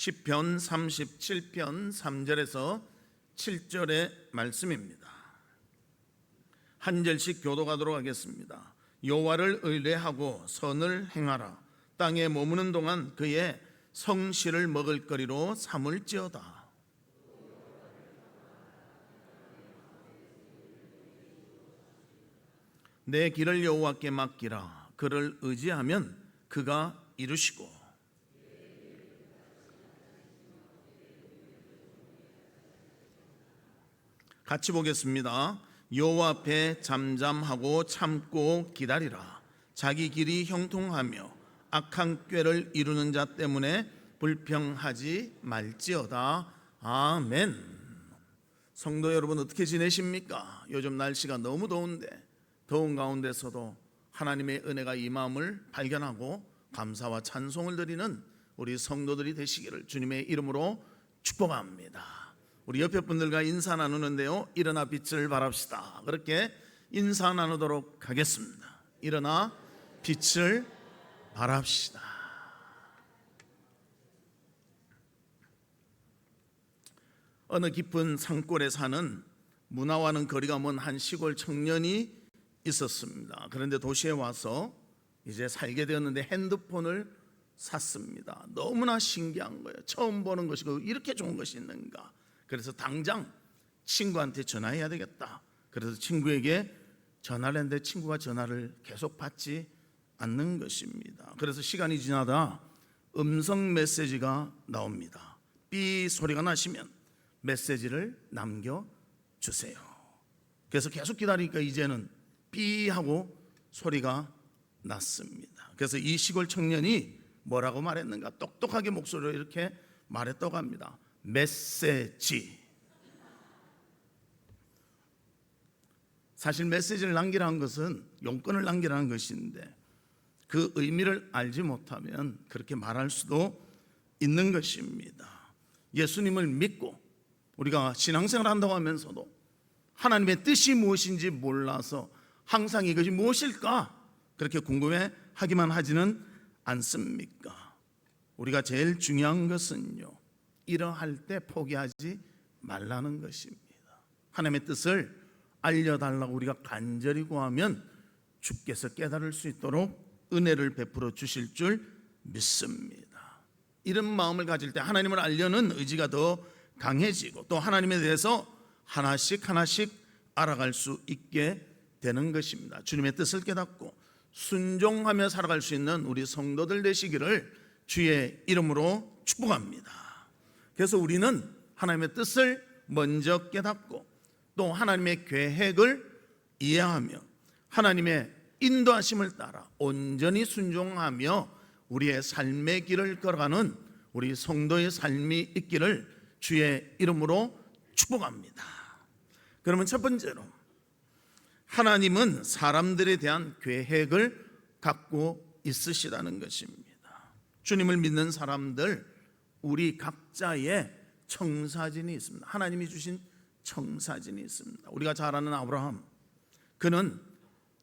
시편 37편 3절에서 7절의 말씀입니다. 한 절씩 교독하도록 하겠습니다. 여호와를 의뢰하고 선을 행하라. 땅에 머무는 동안 그의 성실을 먹을거리로 삼을지어다. 내 길을 여호와께 맡기라. 그를 의지하면 그가 이루시고. 같이 보겠습니다. 여호와 앞에 잠잠하고 참고 기다리라. 자기 길이 형통하며 악한 꾀를 이루는 자 때문에 불평하지 말지어다. 아멘. 성도 여러분, 어떻게 지내십니까? 요즘 날씨가 너무 더운데 더운 가운데서도 하나님의 은혜가 임함을 발견하고 감사와 찬송을 드리는 우리 성도들이 되시기를 주님의 이름으로 축복합니다. 우리 옆에 분들과 인사 나누는데요, 일어나 빛을 발합시다. 그렇게 인사 나누도록 하겠습니다. 일어나 빛을 발합시다. 어느 깊은 산골에 사는 문화와는 거리가 먼 한 시골 청년이 있었습니다. 그런데 도시에 와서 이제 살게 되었는데 핸드폰을 샀습니다. 너무나 신기한 거예요. 처음 보는 것이고 이렇게 좋은 것이 있는가. 그래서 당장 친구한테 전화해야 되겠다. 그래서 친구에게 전화를 했는데 친구가 전화를 계속 받지 않는 것입니다. 그래서 시간이 지나다 음성 메시지가 나옵니다. 삐 소리가 나시면 메시지를 남겨주세요. 그래서 계속 기다리니까 이제는 삐 하고 소리가 났습니다. 그래서 이 시골 청년이 뭐라고 말했는가, 똑똑하게 목소리로 이렇게 말했다고 합니다. 메시지. 사실 메시지를 남기라는 것은 용건을 남기라는 것인데 그 의미를 알지 못하면 그렇게 말할 수도 있는 것입니다. 예수님을 믿고 우리가 신앙생활을 한다고 하면서도 하나님의 뜻이 무엇인지 몰라서 항상 이것이 무엇일까 그렇게 궁금해 하기만 하지는 않습니까? 우리가 제일 중요한 것은요, 이러할 때 포기하지 말라는 것입니다. 하나님의 뜻을 알려달라고 우리가 간절히 구하면 주께서 깨달을 수 있도록 은혜를 베풀어 주실 줄 믿습니다. 이런 마음을 가질 때 하나님을 알려는 의지가 더 강해지고 또 하나님에 대해서 하나씩 알아갈 수 있게 되는 것입니다. 주님의 뜻을 깨닫고 순종하며 살아갈 수 있는 우리 성도들 되시기를 주의 이름으로 축복합니다. 그래서 우리는 하나님의 뜻을 먼저 깨닫고 또 하나님의 계획을 이해하며 하나님의 인도하심을 따라 온전히 순종하며 우리의 삶의 길을 걸어가는 우리 성도의 삶이 있기를 주의 이름으로 축복합니다. 그러면 첫 번째로, 하나님은 사람들에 대한 계획을 갖고 있으시다는 것입니다. 주님을 믿는 사람들, 우리 각자의 청사진이 있습니다. 하나님이 주신 청사진이 있습니다. 우리가 잘 아는 아브라함, 그는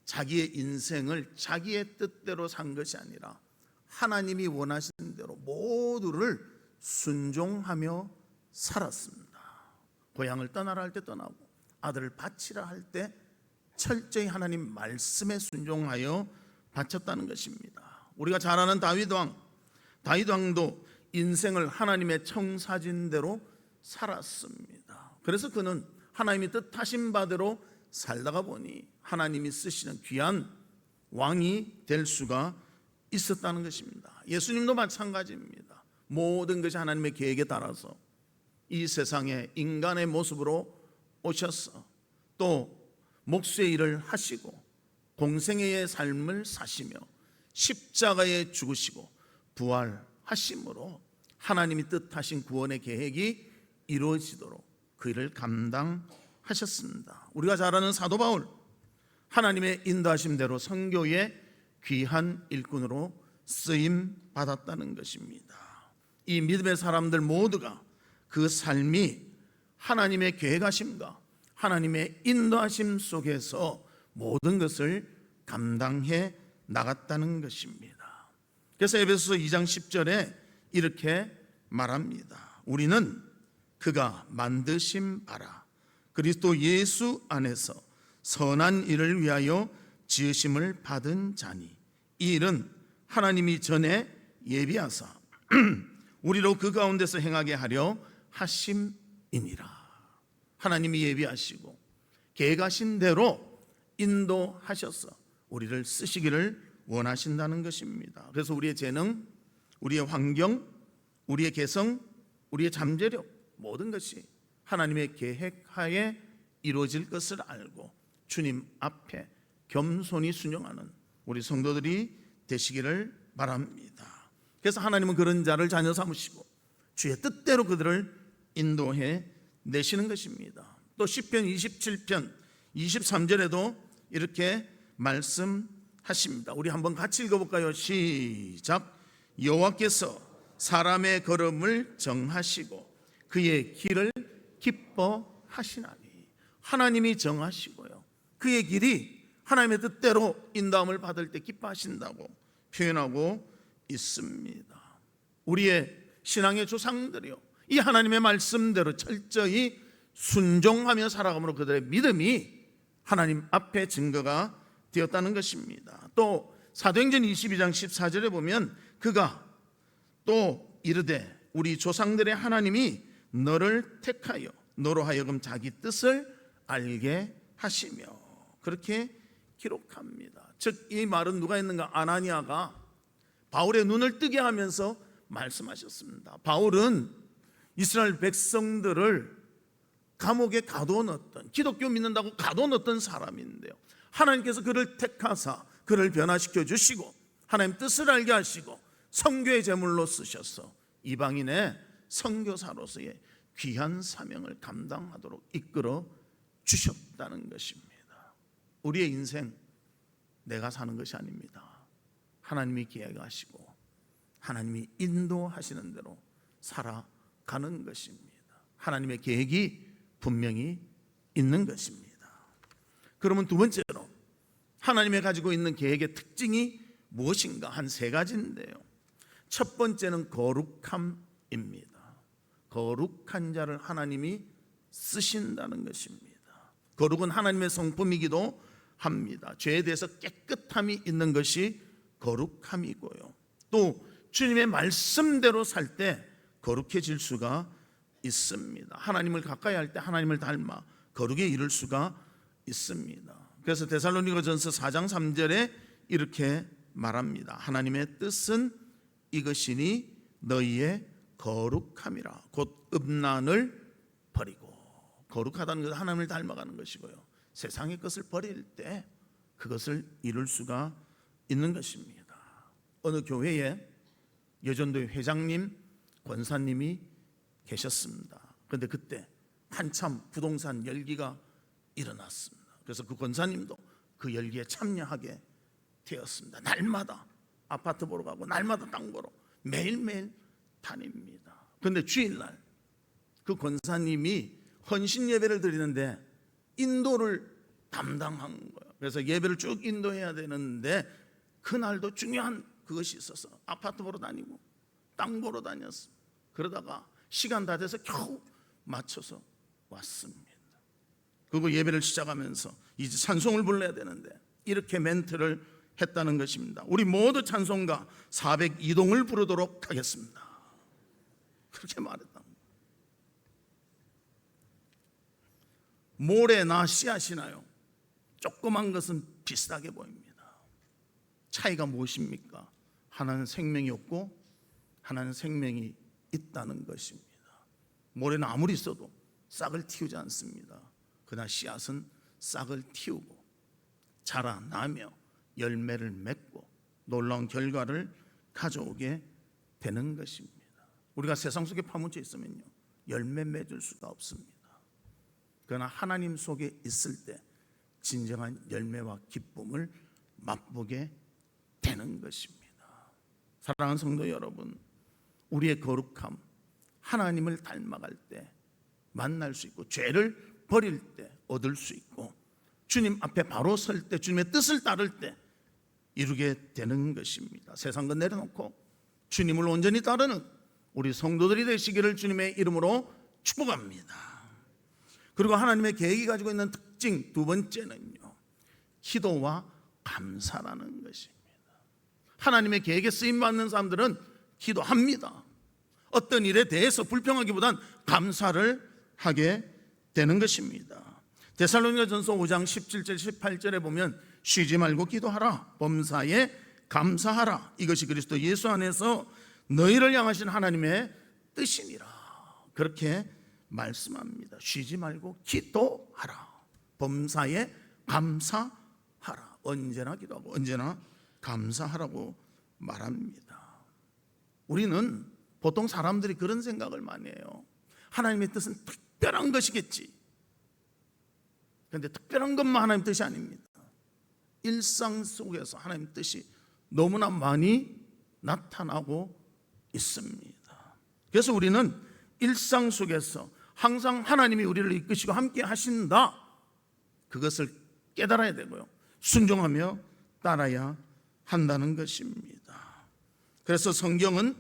자기의 인생을 자기의 뜻대로 산 것이 아니라 하나님이 원하시는 대로 모두를 순종하며 살았습니다. 고향을 떠나라 할 때 떠나고 아들을 바치라 할 때 철저히 하나님 말씀에 순종하여 바쳤다는 것입니다. 우리가 잘 아는 다윗 왕도 인생을 하나님의 청사진대로 살았습니다. 그래서 그는 하나님이 뜻하신 바대로 살다가 보니 하나님이 쓰시는 귀한 왕이 될 수가 있었다는 것입니다. 예수님도 마찬가지입니다. 모든 것이 하나님의 계획에 따라서 이 세상에 인간의 모습으로 오셔서 또 목수의 일을 하시고 공생애의 삶을 사시며 십자가에 죽으시고 부활하심으로 하나님이 뜻하신 구원의 계획이 이루어지도록 그 일을 감당하셨습니다. 우리가 잘 아는 사도 바울, 하나님의 인도하심대로 선교의 귀한 일꾼으로 쓰임 받았다는 것입니다. 이 믿음의 사람들 모두가 그 삶이 하나님의 계획하심과 하나님의 인도하심 속에서 모든 것을 감당해 나갔다는 것입니다. 그래서 에베소서 2장 10절에 이렇게 말합니다. 우리는 그가 만드신 바라 그리스도 예수 안에서 선한 일을 위하여 지으심을 받은 자니 이 일은 하나님이 전에 예비하사 우리로 그 가운데서 행하게 하려 하심이니라. 하나님이 예비하시고 계획하신 대로 인도하셔서 우리를 쓰시기를 원하신다는 것입니다. 그래서 우리의 재능, 우리의 환경, 우리의 개성, 우리의 잠재력 모든 것이 하나님의 계획하에 이루어질 것을 알고 주님 앞에 겸손히 순종하는 우리 성도들이 되시기를 바랍니다. 그래서 하나님은 그런 자를 자녀 삼으시고 주의 뜻대로 그들을 인도해 내시는 것입니다. 또 시편 27편 23절에도 이렇게 말씀하십니다. 우리 한번 같이 읽어볼까요? 시작. 여호와께서 사람의 걸음을 정하시고 그의 길을 기뻐하시나니. 하나님이 정하시고요 그의 길이 하나님의 뜻대로 인도함을 받을 때 기뻐하신다고 표현하고 있습니다. 우리의 신앙의 조상들이요 이 하나님의 말씀대로 철저히 순종하며 살아감으로 그들의 믿음이 하나님 앞에 증거가 되었다는 것입니다. 또 사도행전 22장 14절에 보면 그가 또 이르되 우리 조상들의 하나님이 너를 택하여 너로 하여금 자기 뜻을 알게 하시며 그렇게 기록합니다. 즉 이 말은 누가 했는가? 아나니아가 바울의 눈을 뜨게 하면서 말씀하셨습니다. 바울은 이스라엘 백성들을 감옥에 가둬넣었던, 기독교 믿는다고 가둬넣었던 사람인데요 하나님께서 그를 택하사 그를 변화시켜 주시고 하나님 뜻을 알게 하시고 선교의 제물로 쓰셔서 이방인의 선교사로서의 귀한 사명을 감당하도록 이끌어 주셨다는 것입니다. 우리의 인생 내가 사는 것이 아닙니다. 하나님이 계획하시고 하나님이 인도하시는 대로 살아가는 것입니다. 하나님의 계획이 분명히 있는 것입니다. 그러면 두 번째로 하나님이 가지고 있는 계획의 특징이 무엇인가? 한 세 가지인데요 첫 번째는 거룩함입니다. 거룩한 자를 하나님이 쓰신다는 것입니다. 거룩은 하나님의 성품이기도 합니다. 죄에 대해서 깨끗함이 있는 것이 거룩함이고요 또 주님의 말씀대로 살 때 거룩해질 수가 있습니다. 하나님을 가까이 할 때 하나님을 닮아 거룩에 이를 수가 있습니다. 그래서 데살로니가전서 4장 3절에 이렇게 말합니다. 하나님의 뜻은 이것이니 너희의 거룩함이라. 곧 음란을 버리고. 거룩하다는 것은 하나님을 닮아가는 것이고요 세상의 것을 버릴 때 그것을 이룰 수가 있는 것입니다. 어느 교회에 여전도의 회장님, 권사님이 계셨습니다. 그런데 그때 한참 부동산 열기가 일어났습니다. 그래서 그 권사님도 그 열기에 참여하게 되었습니다. 날마다 아파트 보러 가고 날마다 땅 보러 매일매일 다닙니다. 그런데 주일날 그 권사님이 헌신 예배를 드리는데 인도를 담당한 거예요. 그래서 예배를 쭉 인도해야 되는데 그날도 중요한 그것이 있어서 아파트 보러 다니고 땅 보러 다녔습니다. 그러다가 시간 다 돼서 겨우 맞춰서 왔습니다. 그리고 예배를 시작하면서 이제 찬송을 불러야 되는데 이렇게 멘트를 했다는 것입니다. 우리 모두 찬송가 402동을 부르도록 하겠습니다. 그렇게 말했다. 모래나 씨앗이나요 조그만 것은 비슷하게 보입니다. 차이가 무엇입니까? 하나는 생명이 없고 하나는 생명이 있다는 것입니다. 모래는 아무리 써도 싹을 틔우지 않습니다. 그러나 씨앗은 싹을 틔우고 자라나며 열매를 맺고 놀라운 결과를 가져오게 되는 것입니다. 우리가 세상 속에 파묻혀 있으면요 열매 맺을 수가 없습니다. 그러나 하나님 속에 있을 때 진정한 열매와 기쁨을 맛보게 되는 것입니다. 사랑하는 성도 여러분, 우리의 거룩함, 하나님을 닮아갈 때 만날 수 있고 죄를 버릴 때 얻을 수 있고 주님 앞에 바로 설 때 주님의 뜻을 따를 때 이루게 되는 것입니다. 세상 것 내려놓고 주님을 온전히 따르는 우리 성도들이 되시기를 주님의 이름으로 축복합니다. 그리고 하나님의 계획이 가지고 있는 특징 두 번째는요, 기도와 감사라는 것입니다. 하나님의 계획에 쓰임받는 사람들은 기도합니다. 어떤 일에 대해서 불평하기보단 감사를 하게 되는 것입니다. 데살로니가전서 5장 17절 18절에 보면 쉬지 말고 기도하라, 범사에 감사하라, 이것이 그리스도 예수 안에서 너희를 향하신 하나님의 뜻이니라, 그렇게 말씀합니다. 쉬지 말고 기도하라, 범사에 감사하라, 언제나 기도하고 언제나 감사하라고 말합니다. 우리는 보통 사람들이 그런 생각을 많이 해요. 하나님의 뜻은 특별한 것이겠지. 그런데 특별한 것만 하나님 뜻이 아닙니다. 일상 속에서 하나님 뜻이 너무나 많이 나타나고 있습니다. 그래서 우리는 일상 속에서 항상 하나님이 우리를 이끄시고 함께 하신다, 그것을 깨달아야 되고요, 순종하며 따라야 한다는 것입니다. 그래서 성경은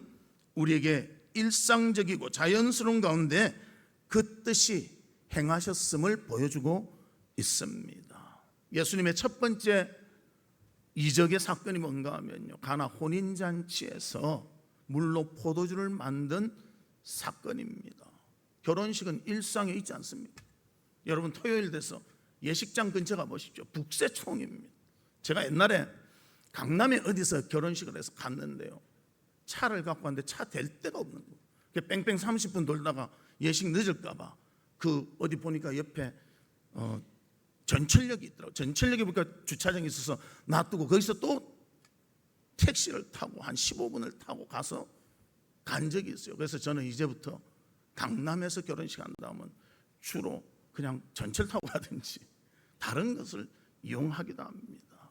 우리에게 일상적이고 자연스러운 가운데 그 뜻이 행하셨음을 보여주고 있습니다. 예수님의 첫 번째 이적의 사건이 뭔가 하면요, 가나 혼인잔치에서 물로 포도주를 만든 사건입니다. 결혼식은 일상에 있지 않습니까? 여러분 토요일 돼서 예식장 근처 가보십시오. 북새총입니다. 제가 옛날에 강남에 어디서 결혼식을 해서 갔는데요, 차를 갖고 왔는데 차 댈 데가 없는 거예요. 뺑뺑 30분 돌다가 예식 늦을까 봐 그 어디 보니까 옆에 전철역이 있더라고요. 전철역에 보니까 주차장이 있어서 놔두고 거기서 또 택시를 타고 한 15분을 타고 가서 간 적이 있어요. 그래서 저는 이제부터 강남에서 결혼식 한다면 주로 그냥 전철 타고 가든지 다른 것을 이용하기도 합니다.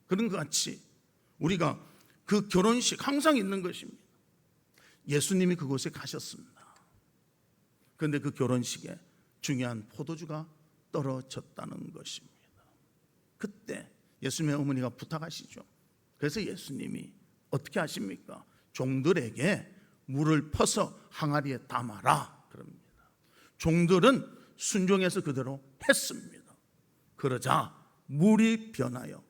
그런 것 같이 우리가 그 결혼식 항상 있는 것입니다. 예수님이 그곳에 가셨습니다. 그런데 그 결혼식에 중요한 포도주가 떨어졌다는 것입니다. 그때 예수님의 어머니가 부탁하시죠. 그래서 예수님이 어떻게 하십니까? 종들에게 물을 퍼서 항아리에 담아라 그럽니다. 종들은 순종해서 그대로 했습니다. 그러자 물이 변하여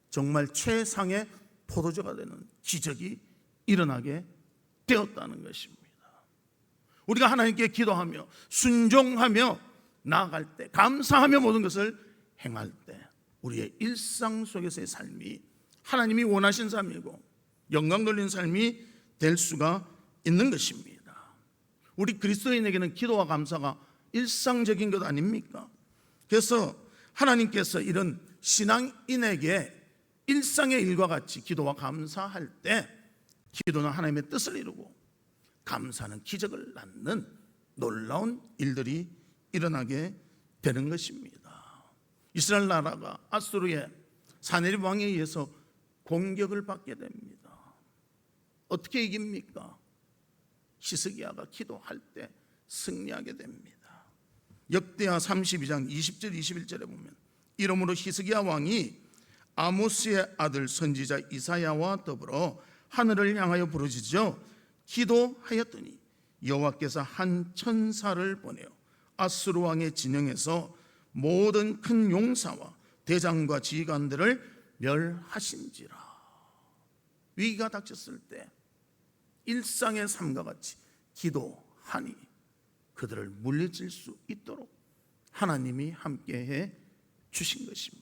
정말 최상의 포도주가 되는 기적이 일어나게 되었다는 것입니다. 우리가 하나님께 기도하며 순종하며 나아갈 때, 감사하며 모든 것을 행할 때 우리의 일상 속에서의 삶이 하나님이 원하신 삶이고 영광 돌리는 삶이 될 수가 있는 것입니다. 우리 그리스도인에게는 기도와 감사가 일상적인 것 아닙니까? 그래서 하나님께서 이런 신앙인에게 일상의 일과 같이 기도와 감사할 때 기도는 하나님의 뜻을 이루고 감사는 기적을 낳는 놀라운 일들이 일어나게 되는 것입니다. 이스라엘 나라가 아수르의 사네립 왕에 의해서 공격을 받게 됩니다. 어떻게 이깁니까? 히스기야가 기도할 때 승리하게 됩니다. 역대하 32장 20절 21절에 보면 이러므로 히스기야 왕이 아모스의 아들 선지자 이사야와 더불어 하늘을 향하여 부르짖어 기도하였더니 여호와께서 한 천사를 보내어 아수르 왕의 진영에서 모든 큰 용사와 대장과 지휘관들을 멸하신지라. 위기가 닥쳤을 때 일상의 삶과 같이 기도하니 그들을 물리칠 수 있도록 하나님이 함께해 주신 것입니다.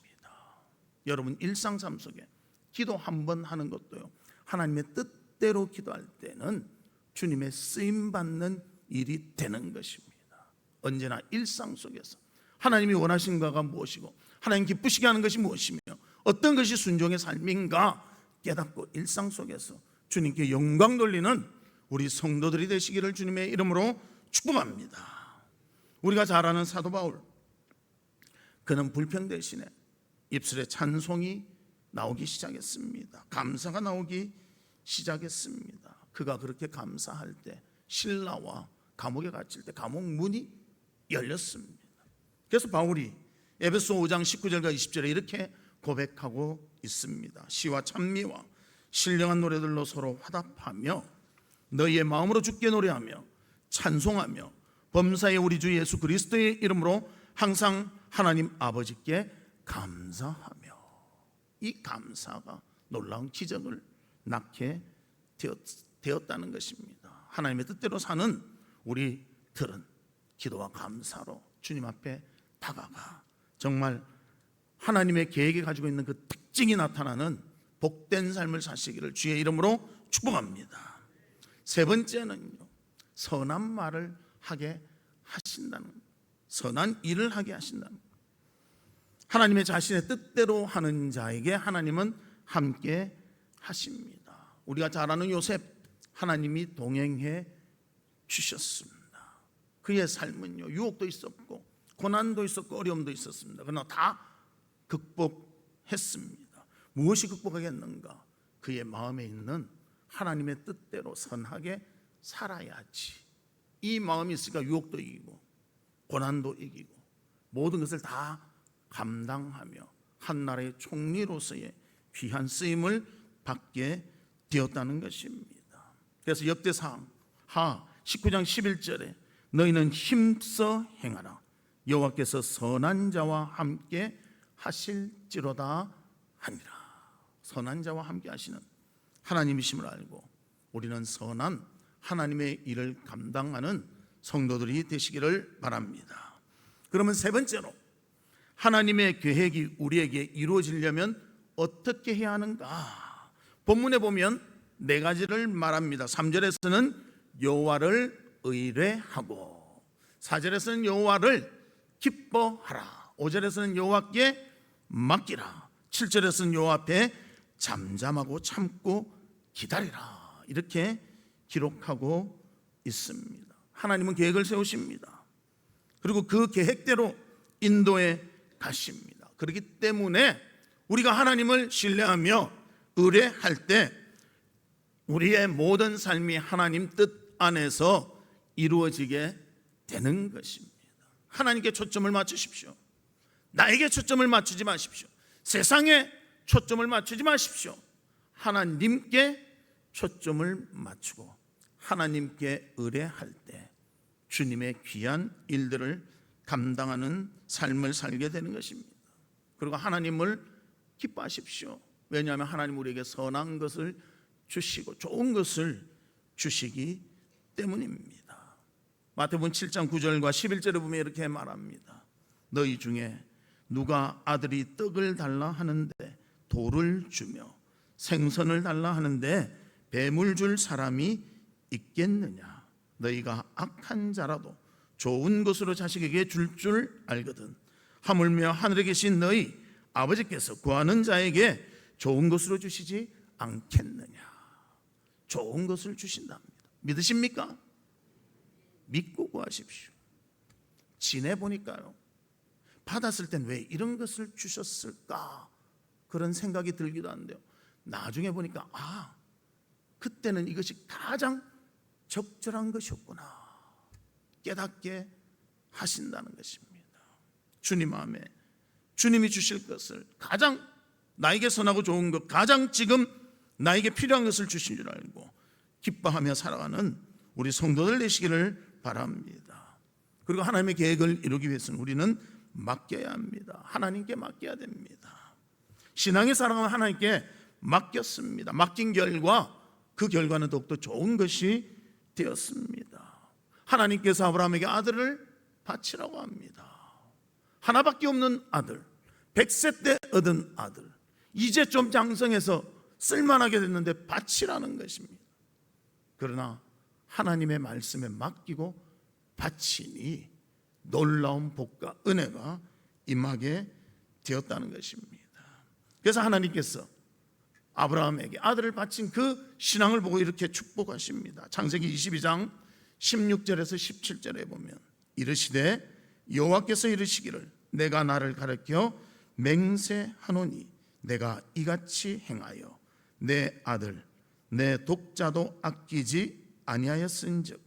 여러분 일상 삶 속에 기도 한 번 하는 것도요, 하나님의 뜻대로 기도할 때는 주님의 쓰임받는 일이 되는 것입니다. 언제나 일상 속에서 하나님이 원하신 바가 무엇이고 하나님 기쁘시게 하는 것이 무엇이며 어떤 것이 순종의 삶인가 깨닫고 일상 속에서 주님께 영광 돌리는 우리 성도들이 되시기를 주님의 이름으로 축복합니다. 우리가 잘 아는 사도 바울, 그는 불평 대신에 입술에 찬송이 나오기 시작했습니다. 감사가 나오기 시작했습니다. 그가 그렇게 감사할 때 신라와 감옥에 갇힐 때 감옥 문이 열렸습니다. 그래서 바울이 에베소 5장 19절과 20절에 이렇게 고백하고 있습니다. 시와 찬미와 신령한 노래들로 서로 화답하며 너희의 마음으로 주께 노래하며 찬송하며 범사의 우리 주 예수 그리스도의 이름으로 항상 하나님 아버지께 감사하며. 이 감사가 놀라운 기적을 낳게 되었다는 것입니다. 하나님의 뜻대로 사는 우리들은 기도와 감사로 주님 앞에 다가가 정말 하나님의 계획에 가지고 있는 그 특징이 나타나는 복된 삶을 사시기를 주의 이름으로 축복합니다. 세 번째는요, 선한 말을 하게 하신다는, 선한 일을 하게 하신다는. 하나님의 자신의 뜻대로 하는 자에게 하나님은 함께 하십니다. 우리가 잘 아는 요셉, 하나님이 동행해 주셨습니다. 그의 삶은요, 유혹도 있었고 고난도 있었고 어려움도 있었습니다. 그러나 다 극복했습니다. 무엇이 극복하겠는가? 그의 마음에 있는 하나님의 뜻대로 선하게 살아야지. 이 마음이 있으니까 유혹도 이기고 고난도 이기고 모든 것을 다 감당하며 한 나라의 총리로서의 귀한 쓰임을 받게 되었다는 것입니다. 그래서 역대상 하 19장 11절에 너희는 힘써 행하라. 여호와께서 선한 자와 함께 하실지로다 하니라. 선한 자와 함께 하시는 하나님이심을 알고 우리는 선한 하나님의 일을 감당하는 성도들이 되시기를 바랍니다. 그러면 세 번째로 하나님의 계획이 우리에게 이루어지려면 어떻게 해야 하는가? 본문에 보면 네 가지를 말합니다. 3절에서는 여호와를 의뢰하고, 4절에서는 여호와를 기뻐하라, 5절에서는 여호와께 맡기라, 7절에서는 여호와 앞에 잠잠하고 참고 기다리라, 이렇게 기록하고 있습니다. 하나님은 계획을 세우십니다. 그리고 그 계획대로 인도해 가십니다. 그렇기 때문에 우리가 하나님을 신뢰하며 의뢰할 때 우리의 모든 삶이 하나님 뜻 안에서 이루어지게 되는 것입니다. 하나님께 초점을 맞추십시오. 나에게 초점을 맞추지 마십시오. 세상에 초점을 맞추지 마십시오. 하나님께 초점을 맞추고 하나님께 의뢰할 때 주님의 귀한 일들을 감당하는 삶을 살게 되는 것입니다. 그리고 하나님을 기뻐하십시오. 왜냐하면 하나님 우리에게 선한 것을 주시고 좋은 것을 주시기 때문입니다. 마태복음 7장 9절과 11절에 보면 이렇게 말합니다. 너희 중에 누가 아들이 떡을 달라 하는데 돌을 주며 생선을 달라 하는데 뱀을 줄 사람이 있겠느냐? 너희가 악한 자라도 좋은 것으로 자식에게 줄 알거든. 하물며 하늘에 계신 너희 아버지께서 구하는 자에게 좋은 것으로 주시지 않겠느냐? 좋은 것을 주신답니다. 믿으십니까? 믿고 구하십시오. 지내보니까요, 받았을 땐 왜 이런 것을 주셨을까? 그런 생각이 들기도 한데요, 나중에 보니까 그때는 이것이 가장 적절한 것이었구나 깨닫게 하신다는 것입니다. 주님 마음에 주님이 주실 것을, 가장 나에게 선하고 좋은 것, 가장 지금 나에게 필요한 것을 주신 줄 알고 기뻐하며 살아가는 우리 성도들 되시기를 바랍니다. 그리고 하나님의 계획을 이루기 위해서는 우리는 맡겨야 합니다. 하나님께 맡겨야 됩니다. 신앙의 사랑은 하나님께 맡겼습니다. 맡긴 결과 그 결과는 더욱더 좋은 것이 되었습니다. 하나님께서 아브라함에게 아들을 바치라고 합니다. 하나밖에 없는 아들, 100세 때 얻은 아들, 이제 좀 장성해서 쓸만하게 됐는데 바치라는 것입니다. 그러나 하나님의 말씀에 맡기고 바치니 놀라운 복과 은혜가 임하게 되었다는 것입니다. 그래서 하나님께서 아브라함에게 아들을 바친 그 신앙을 보고 이렇게 축복하십니다. 창세기 22장 16절에서 17절에 보면 이르시되 여호와께서 이르시기를 내가 나를 가르쳐 맹세하노니 내가 이같이 행하여 내 아들 내 독자도 아끼지 아니하였은즉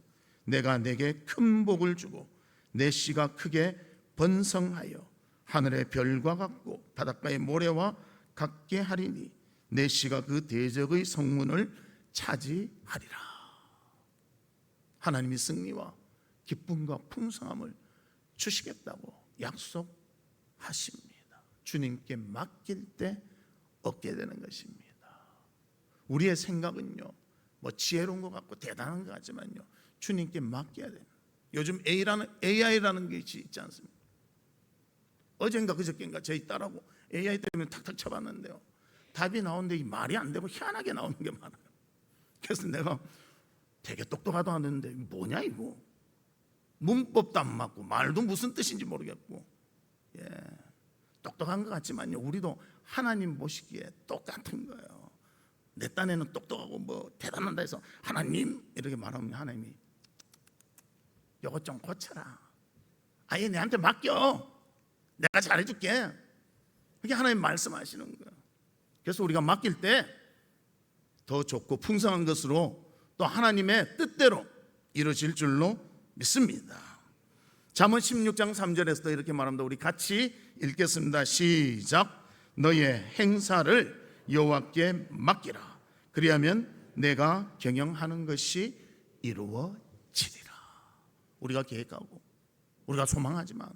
내가 내게 큰 복을 주고 내 씨가 크게 번성하여 하늘의 별과 같고 바닷가의 모래와 같게 하리니 내 씨가 그 대적의 성문을 차지하리라. 하나님이 승리와 기쁨과 풍성함을 주시겠다고 약속하십니다. 주님께 맡길 때 얻게 되는 것입니다. 우리의 생각은요, 뭐 지혜로운 것 같고 대단한 것 같지만요, 주님께 맡겨야 돼요. 요즘 AI라는 것이 있지 않습니까? 어젠가 그저께인가 저희 딸하고 AI 때문에 탁탁 쳐봤는데요, 답이 나오는데 이 말이 안 되고 희한하게 나오는 게 많아요. 그래서 내가 되게 똑똑하도 않는데 뭐냐 이거, 문법도 안 맞고 말도 무슨 뜻인지 모르겠고, 똑똑한 것 같지만요, 우리도 하나님 보시기에 똑같은 거예요. 내 딴에는 똑똑하고 뭐 대단하다 해서 하나님 이렇게 말하면 하나님이 이거 좀 고쳐라, 아예 내한테 맡겨, 내가 잘해줄게, 그게 하나님 말씀하시는 거예요. 그래서 우리가 맡길 때 더 좋고 풍성한 것으로 또 하나님의 뜻대로 이루어질 줄로 믿습니다. 잠언 16장 3절에서도 이렇게 말합니다. 우리 같이 읽겠습니다. 시작. 너의 행사를 여호와께 맡기라. 그리하면 내가 경영하는 것이 이루어지리라. 우리가 계획하고 우리가 소망하지만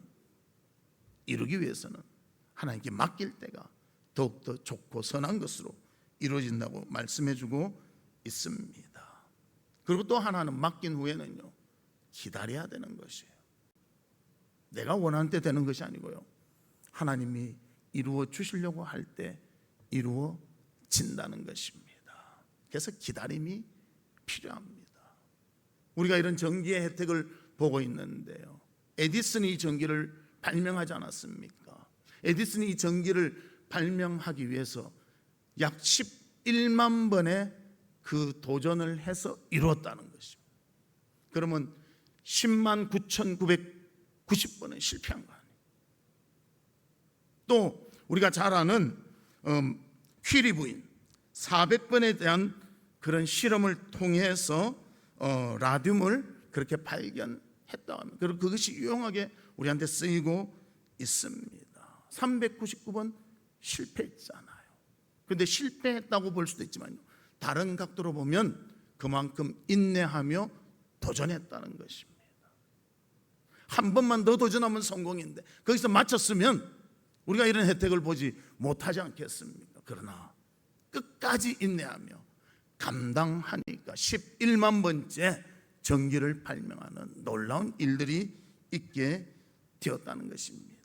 이루기 위해서는 하나님께 맡길 때가 더욱더 좋고 선한 것으로 이루어진다고 말씀해주고 있습니다. 그리고 또 하나는 맡긴 후에는요, 기다려야 되는 것이에요. 내가 원하는 때 되는 것이 아니고요, 하나님이 이루어 주시려고 할 때 이루어진다는 것입니다. 그래서 기다림이 필요합니다. 우리가 이런 전기의 혜택을 보고 있는데요, 에디슨이 이 전기를 발명하지 않았습니까? 에디슨이 이 전기를 발명하기 위해서 약 11만 번의 그 도전을 해서 이루었다는 것입니다. 그러면 10만 9,990번은 실패한 거 아니에요. 또 우리가 잘 아는 퀴리 부인 400번에 대한 그런 실험을 통해서 라듐을 그렇게 발견했다고 합니다. 그리고 그것이 유용하게 우리한테 쓰이고 있습니다. 399번 실패했잖아요. 그런데 실패했다고 볼 수도 있지만요, 다른 각도로 보면 그만큼 인내하며 도전했다는 것입니다. 한 번만 더 도전하면 성공인데 거기서 맞췄으면 우리가 이런 혜택을 보지 못하지 않겠습니까? 그러나 끝까지 인내하며 감당하니까 11만 번째 전기를 발명하는 놀라운 일들이 있게 되었다는 것입니다.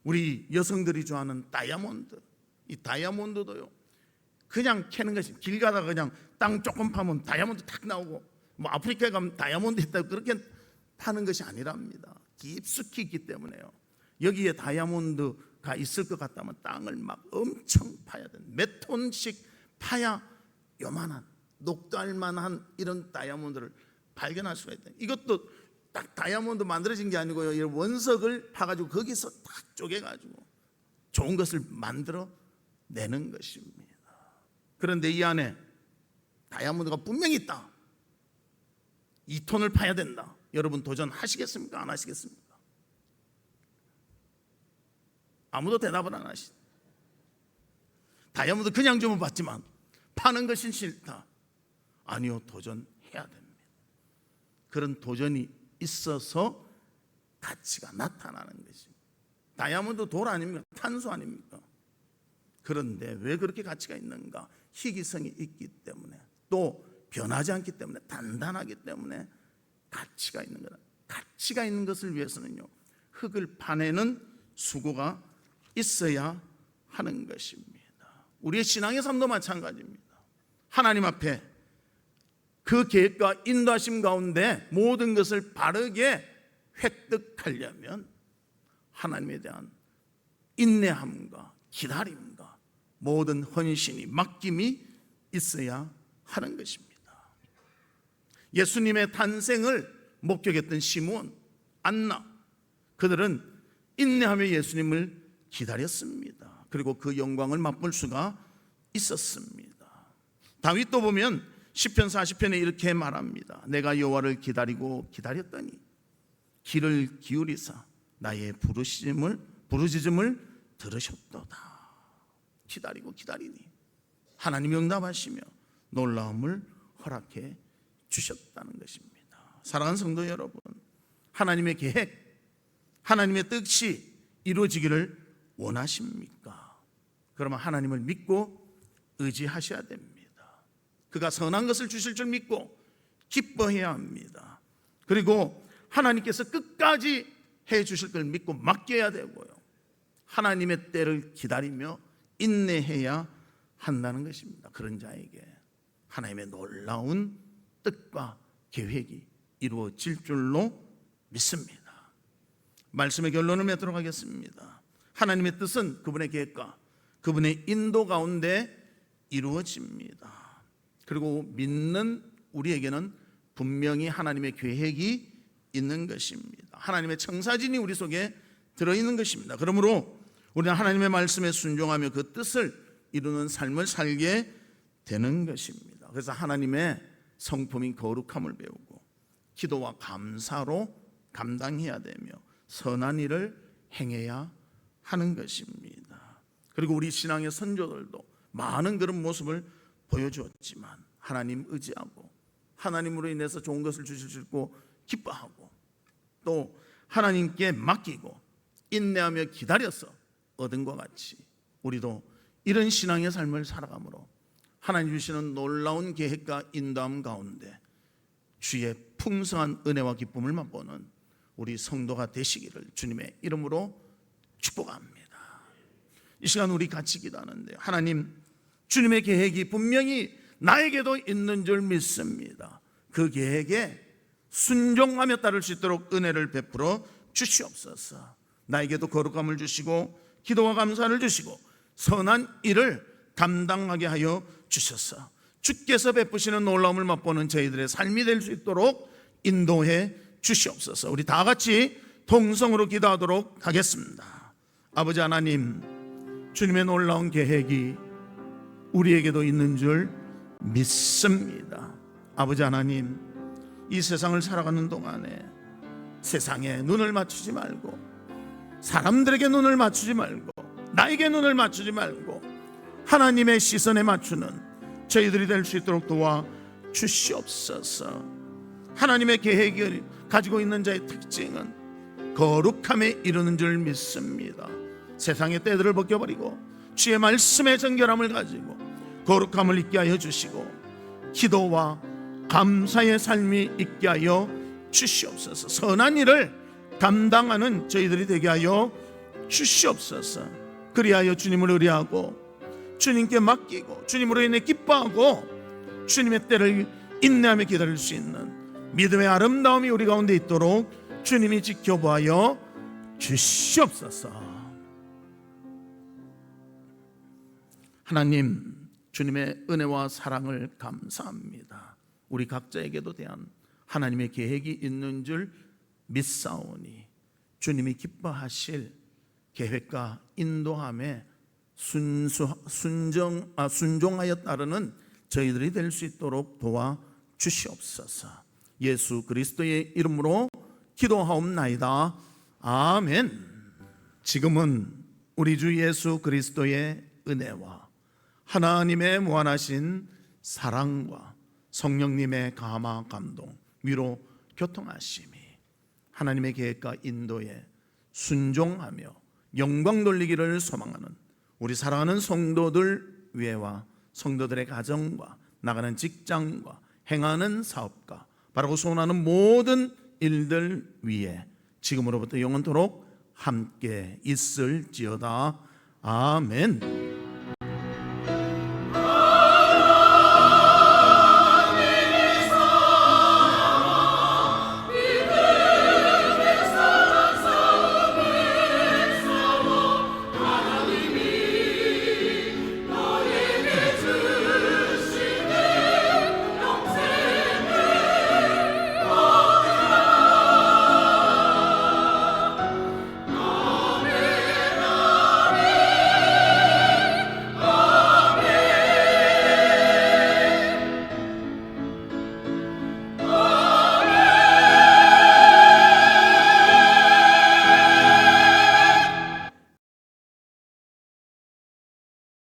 우리 여성들이 좋아하는 다이아몬드, 이 다이아몬드도요, 그냥 캐는 것이, 길 가다가 그냥 땅 조금 파면 다이아몬드 탁 나오고, 뭐 아프리카에 가면 다이아몬드 있다고 그렇게 파는 것이 아니랍니다. 깊숙이 있기 때문에요, 여기에 다이아몬드가 있을 것 같다면 땅을 막 엄청 파야 돼. 몇 톤씩 파야 요만한 녹달만한 이런 다이아몬드를 발견할 수가 있다. 이것도 딱 다이아몬드 만들어진 게 아니고요, 이 원석을 파가지고 거기서 딱 쪼개가지고 좋은 것을 만들어 내는 것입니다. 그런데 이 안에 다이아몬드가 분명히 있다, 2톤을 파야 된다. 여러분 도전하시겠습니까? 안 하시겠습니까? 아무도 대답을 안 하시죠. 다이아몬드 그냥 주면 받지만 파는 것은 싫다. 아니요, 도전해야 됩니다. 그런 도전이 있어서 가치가 나타나는 것입니다. 다이아몬드 돌 아닙니까? 탄소 아닙니까? 그런데 왜 그렇게 가치가 있는가? 희귀성이 있기 때문에, 또 변하지 않기 때문에, 단단하기 때문에 가치가 있는 거다. 가치가 있는 것을 위해서는요, 흙을 파내는 수고가 있어야 하는 것입니다. 우리의 신앙의 삶도 마찬가지입니다. 하나님 앞에 그 계획과 인도하심 가운데 모든 것을 바르게 획득하려면 하나님에 대한 인내함과 기다림과 모든 헌신이, 맡김이 있어야 하는 것입니다. 예수님의 탄생을 목격했던 시므온, 안나, 그들은 인내하며 예수님을 기다렸습니다. 그리고 그 영광을 맛볼 수가 있었습니다. 다윗도 보면 시편 40편에 이렇게 말합니다. 내가 여호와를 기다리고 기다렸더니 귀를 기울이사 나의 부르짖음을 들으셨도다. 기다리고 기다리니 하나님이 응답하시며 놀라움을 허락해 주셨다는 것입니다. 사랑하는 성도 여러분, 하나님의 계획, 하나님의 뜻이 이루어지기를 원하십니까? 그러면 하나님을 믿고 의지하셔야 됩니다. 그가 선한 것을 주실 줄 믿고 기뻐해야 합니다. 그리고 하나님께서 끝까지 해 주실 걸 믿고 맡겨야 되고요, 하나님의 때를 기다리며 인내해야 한다는 것입니다. 그런 자에게 하나님의 놀라운 뜻과 계획이 이루어질 줄로 믿습니다. 말씀의 결론을 맺도록 하겠습니다. 하나님의 뜻은 그분의 계획과 그분의 인도 가운데 이루어집니다. 그리고 믿는 우리에게는 분명히 하나님의 계획이 있는 것입니다. 하나님의 청사진이 우리 속에 들어있는 것입니다. 그러므로 우리는 하나님의 말씀에 순종하며 그 뜻을 이루는 삶을 살게 되는 것입니다. 그래서 하나님의 성품인 거룩함을 배우고 기도와 감사로 감당해야 되며 선한 일을 행해야 하는 것입니다. 그리고 우리 신앙의 선조들도 많은 그런 모습을 보여주었지만 하나님 의지하고 하나님으로 인해서 좋은 것을 주실 수 있고 기뻐하고 또 하나님께 맡기고 인내하며 기다려서 얻은 것 같이 우리도 이런 신앙의 삶을 살아가므로 하나님 주시는 놀라운 계획과 인도함 가운데 주의 풍성한 은혜와 기쁨을 맛보는 우리 성도가 되시기를 주님의 이름으로 축복합니다. 이 시간 우리 같이 기도하는데, 하나님, 주님의 계획이 분명히 나에게도 있는 줄 믿습니다. 그 계획에 순종하며 따를 수 있도록 은혜를 베풀어 주시옵소서. 나에게도 거룩함을 주시고 기도와 감사를 주시고 선한 일을 감당하게 하여 주셔서 주께서 베푸시는 놀라움을 맛보는 저희들의 삶이 될 수 있도록 인도해 주시옵소서. 우리 다 같이 동성으로 기도하도록 하겠습니다. 아버지 하나님, 주님의 놀라운 계획이 우리에게도 있는 줄 믿습니다. 아버지 하나님, 이 세상을 살아가는 동안에 세상에 눈을 맞추지 말고 사람들에게 눈을 맞추지 말고 나에게 눈을 맞추지 말고 하나님의 시선에 맞추는 저희들이 될 수 있도록 도와 주시옵소서. 하나님의 계획을 가지고 있는 자의 특징은 거룩함에 이르는 줄 믿습니다. 세상의 때들을 벗겨버리고 주의 말씀의 정결함을 가지고 거룩함을 있게 하여 주시고 기도와 감사의 삶이 있게 하여 주시옵소서. 선한 일을 감당하는 저희들이 되게 하여 주시옵소서. 그리하여 주님을 의뢰하고 주님께 맡기고 주님으로 인해 기뻐하고 주님의 때를 인내하며 기다릴 수 있는 믿음의 아름다움이 우리 가운데 있도록 주님이 지켜보아여 주시옵소서. 하나님, 주님의 은혜와 사랑을 감사합니다. 우리 각자에게도 대한 하나님의 계획이 있는 줄 믿사오니 주님이 기뻐하실 계획과 인도함에 순종하여 따르는 저희들이 될 수 있도록 도와 주시옵소서. 예수 그리스도의 이름으로 기도하옵나이다. 아멘. 지금은 우리 주 예수 그리스도의 은혜와 하나님의 무한하신 사랑과 성령님의 감화 감동 위로 교통하심이 하나님의 계획과 인도에 순종하며 영광 돌리기를 소망하는 우리 사랑하는 성도들 위에와 성도들의 가정과 나가는 직장과 행하는 사업과 바라고 소원하는 모든 일들 위에 지금으로부터 영원토록 함께 있을지어다. 아멘.